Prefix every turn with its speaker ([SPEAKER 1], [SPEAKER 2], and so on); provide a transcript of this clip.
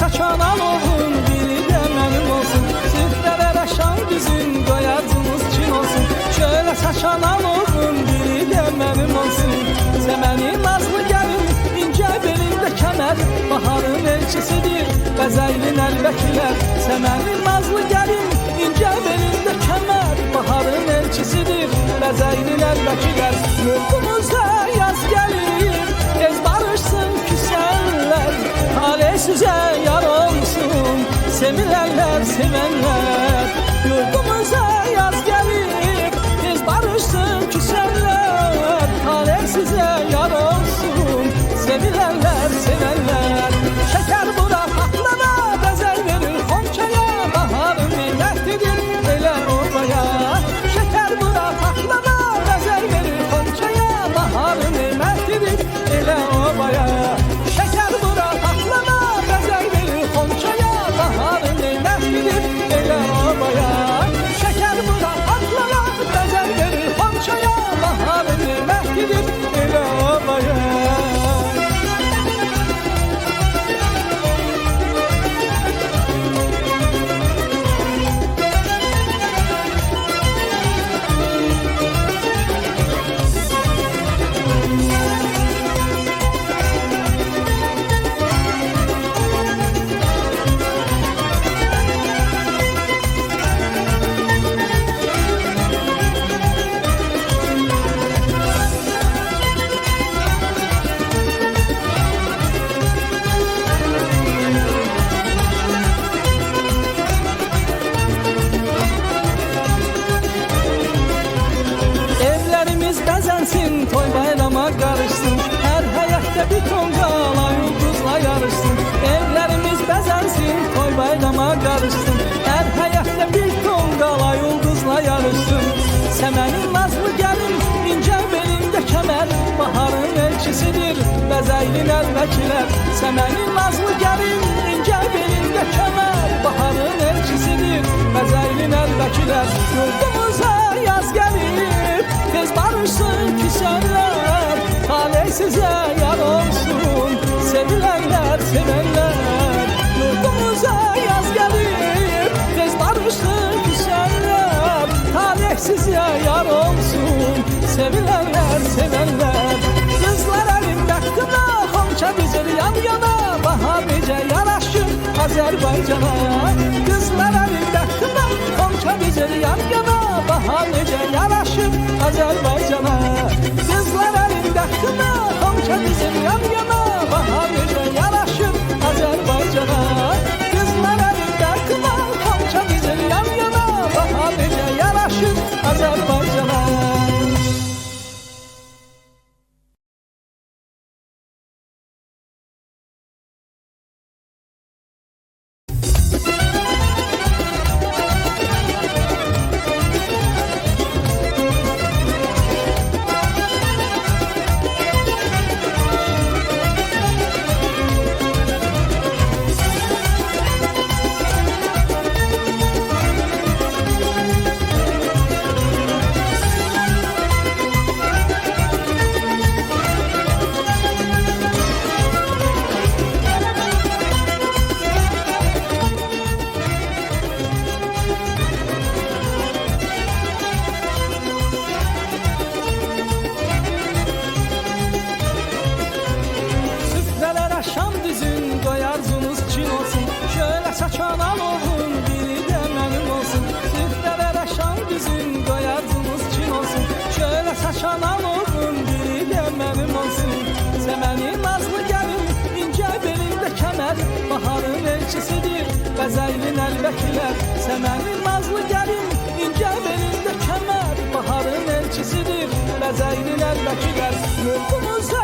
[SPEAKER 1] saçan alovun biri de benim olsun. Süfrelere şam düzün doyacımız çin olsun. Şöyle saçan alovun biri de benim olsun. Semenin nazlı gelin ince belinde kemer, baharın elçisidir bezeylin elbekiler. Semenin nazlı gelin ince belinde kemer, baharın elçisidir bezeylin elbekiler. Yurdumuza yaz gelir tez barışsın küsenler, hale size yar olsun sevilenler sevenler. Yurdumuza yaz gelir tez barışsın küsenler, hale size yar olsun sevilenler sevenler. Şeker bura patlana bezel verir Xonçaya, baharın nemetidir elə obaya. Şeker bura patlana bezel verir Xonçaya, baharın nemetidir elə obaya. Şeker bura patlana bezel verir Xonçaya, baharın nemetidir elə obaya. Şeker bura patlana bezel verir Xonçaya, baharın nemetidir elə obaya. Bezensin, toy bayrama karışsın, her həyətdə bir ton qala yıldızla yarışsın. Evlerimiz bezensin, toy bayrama karışsın, her həyətdə bir ton qala yıldızla yarışsın. Semenin nazlı gelin ince belinde kemer, baharın elçisidir bezeylin elbekiler. Semenin nazlı gelin ince belinde kemer, baharın elçisidir bezeylin elbekiler. Yurdumuza yaz gelir tez barışsın küsenler, hale size yar olsun sevilenler sevenler. Yurdumuza yaz gelir tez barışsın küsenler, hale size yar olsun sevilenler sevenler. Kızlar elimde kına Xonça düzür yan yana, bahar necə yaraşır Azərbaycana. Kızlar elimde kına Xonça düzür yan yana, bahar necə yaraşır Azərbaycana. Kızlar elinde kına Xonça düzür yan yana, bahar necə yaraşır Azərbaycana. Kızlar elinde kına Xonça düzür yan yana, bahar necə yaraşır Azərbaycana. Saçan alovun biri de benim olsun. Süfrelere şam düzün doyacımız çin olsun. Şöyle saçan alovun biri de benim olsun. Semenin nazlı gelin ince belinde kemer, baharın elçisidir bezeylin elbekiler. Semenin nazlı gelin ince belinde kemer, baharın elçisidir bezeylin elbekiler. Yurdumuza